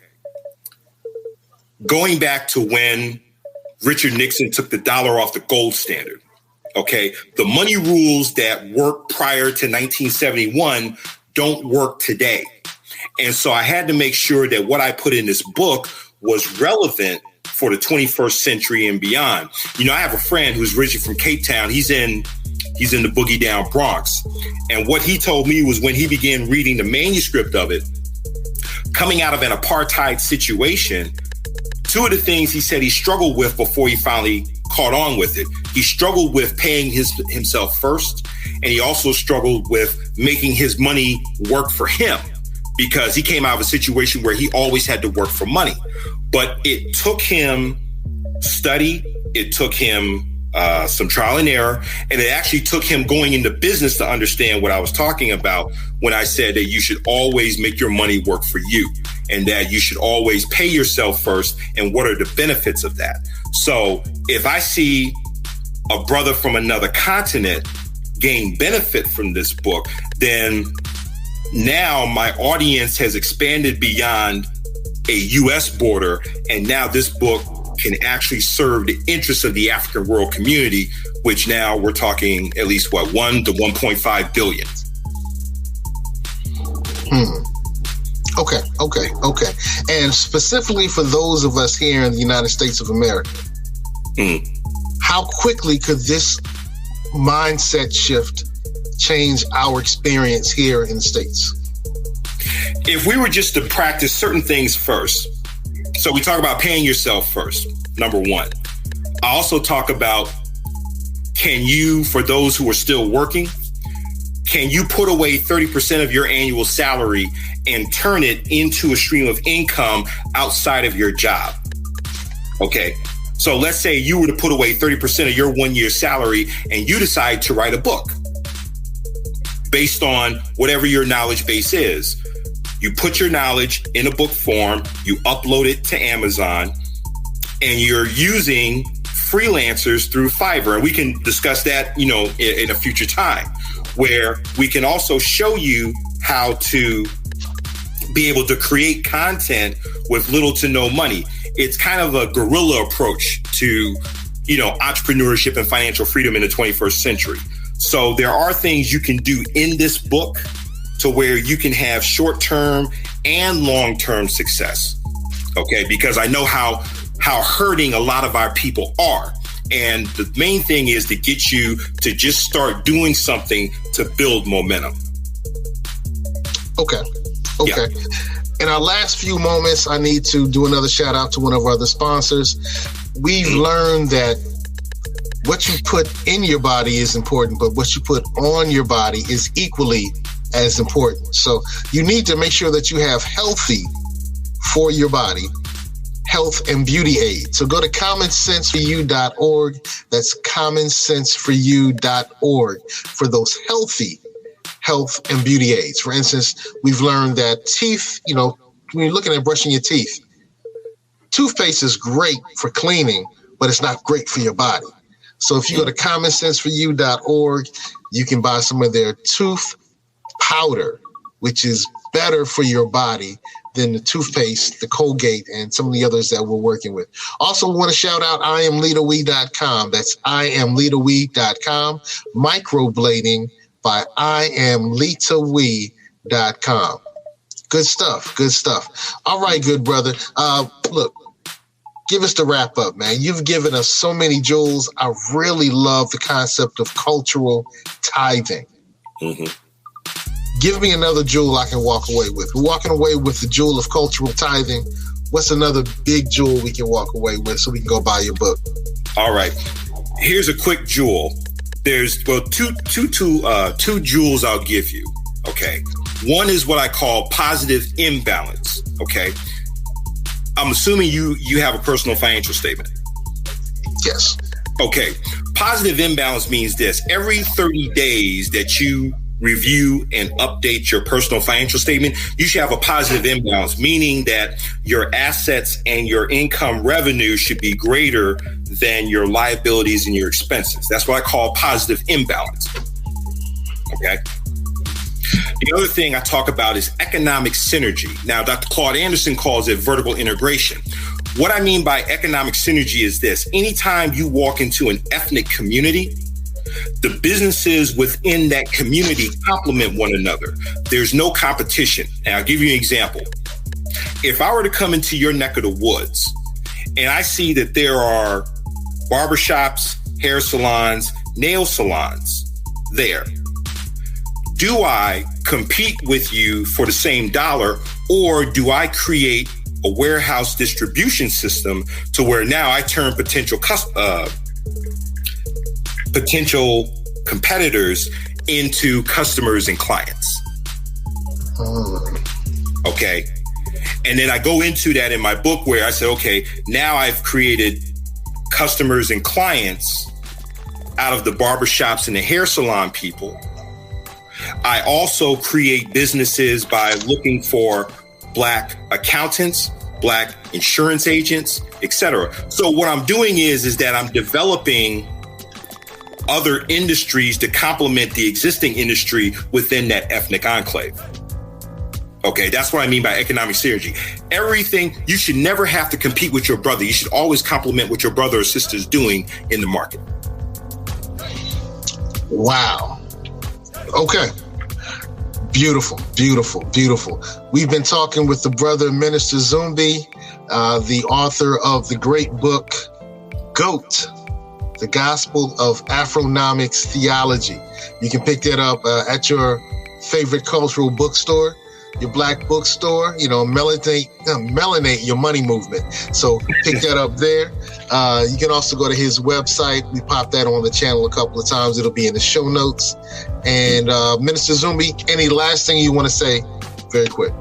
Going back to when Richard Nixon took the dollar off the gold standard. Okay. The money rules that worked prior to 1971 don't work today. And so I had to make sure that what I put in this book was relevant for the 21st century and beyond. You know, I have a friend who's originally from Cape Town. He's in the boogie down Bronx. And what he told me was when he began reading the manuscript of it, coming out of an apartheid situation, two of the things he said he struggled with before he finally caught on with it. He struggled with paying himself first, and he also struggled with making his money work for him, because he came out of a situation where he always had to work for money. But it took him study, it took him some trial and error, and it actually took him going into business to understand what I was talking about when I said that you should always make your money work for you, and that you should always pay yourself first, and what are the benefits of that. So if I see a brother from another continent gain benefit from this book, then now my audience has expanded beyond a U.S. border, and now this book can actually serve the interests of the African world community, which now we're talking at least 1 to 1.5 billion. Okay. And specifically for those of us here in the United States of America, how quickly could this mindset shift change our experience here in the States? If we were just to practice certain things first, so we talk about paying yourself first, number one. I also talk about, can you, for those who are still working, can you put away 30% of your annual salary and turn it into a stream of income outside of your job? Okay. So let's say you were to put away 30% of your 1 year salary and you decide to write a book based on whatever your knowledge base is. You put your knowledge in a book form, you upload it to Amazon, and you're using freelancers through Fiverr. And we can discuss that, in a future time, where we can also show you how to be able to create content with little to no money. It's kind of a guerrilla approach to, entrepreneurship and financial freedom in the 21st century. So there are things you can do in this book to where you can have short-term and long-term success. Okay, because I know how hurting a lot of our people are. And the main thing is to get you to just start doing something to build momentum. Okay. Yeah. In our last few moments, I need to do another shout out to one of our other sponsors. We've learned that what you put in your body is important, but what you put on your body is equally as important. So you need to make sure that you have healthy for your body, health and beauty aids. So go to commonsenseforyou.org. That's commonsenseforyou.org for those healthy health and beauty aids. For instance, we've learned that teeth, when you're looking at brushing your teeth, toothpaste is great for cleaning, but it's not great for your body. So if you go to commonsenseforyou.org, you can buy some of their tooth powder, which is better for your body than the toothpaste, the Colgate, and some of the others that we're working with. Also want to shout out IamLitaWee.com. That's IamLitaWee.com. Microblading by IamLitaWee.com. Good stuff. All right, good brother. Look, give us the wrap up, man. You've given us so many jewels. I really love the concept of cultural tithing. Mm-hmm. Give me another jewel I can walk away with. We're walking away with the jewel of cultural tithing. What's another big jewel we can walk away with so we can go buy your book? All right. Here's a quick jewel. There's two jewels I'll give you. Okay. One is what I call positive imbalance. Okay. I'm assuming you have a personal financial statement. Yes. Okay. Positive imbalance means this. Every 30 days that you review and update your personal financial statement, you should have a positive imbalance, meaning that your assets and your income revenue should be greater than your liabilities and your expenses. That's what I call positive imbalance. Okay. The other thing I talk about is economic synergy. Now, Dr. Claude Anderson calls it vertical integration. What I mean by economic synergy is this. Anytime you walk into an ethnic community, the businesses within that community complement one another. There's no competition. And I'll give you an example. If I were to come into your neck of the woods and I see that there are barbershops, hair salons, nail salons there, do I compete with you for the same dollar, or do I create a warehouse distribution system to where now I turn potential competitors into customers and clients? Okay. And then I go into that in my book where I say, okay, now I've created customers and clients out of the barbershops and the hair salon people. I also create businesses by looking for Black accountants, Black insurance agents, etc. So what I'm doing is that I'm developing other industries to complement the existing industry within that ethnic enclave. Okay, that's what I mean by economic synergy. Everything, you should never have to compete with your brother. You should always complement what your brother or sister is doing in the market. Wow. Okay. Beautiful, beautiful, beautiful. We've been talking with the Brother Minister Zumbi, the author of the great book, G.O.A.T, The Gospel of Afronomics Theology. You can pick that up at your favorite cultural bookstore, your Black bookstore, Melanate your money movement. So pick that up there. You can also go to his website. We popped that on the channel a couple of times. It'll be in the show notes. And Minister Zumbi, any last thing you want to say very quick?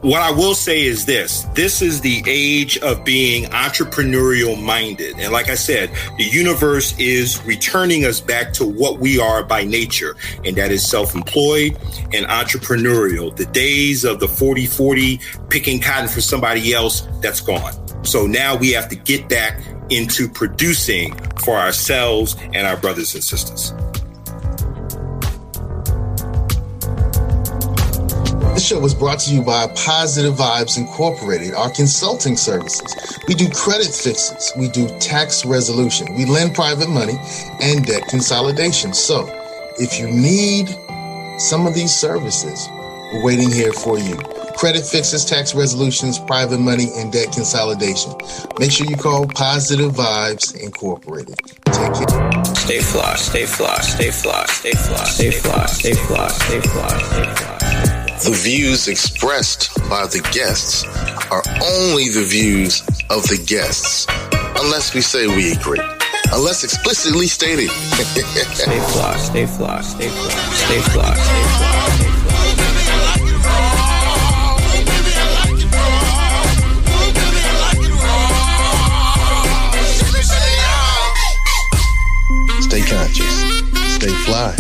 What I will say is this is the age of being entrepreneurial minded. And like I said, the universe is returning us back to what we are by nature. And that is self-employed and entrepreneurial. The days of the 40-40 picking cotton for somebody else, that's gone. So now we have to get back into producing for ourselves and our brothers and sisters. This show was brought to you by Positive Vibes Incorporated, our consulting services. We do credit fixes. We do tax resolution. We lend private money and debt consolidation. So if you need some of these services, we're waiting here for you. Credit fixes, tax resolutions, private money, and debt consolidation. Make sure you call Positive Vibes Incorporated. Take care. Stay fly, stay fly, stay fly, stay fly, stay fly, stay fly, stay fly, stay fly. The views expressed by the guests are only the views of the guests, unless we say we agree. Unless explicitly stated. Stay fly, stay fly, stay fly, stay fly, stay fly, stay Stay conscious. Stay fly.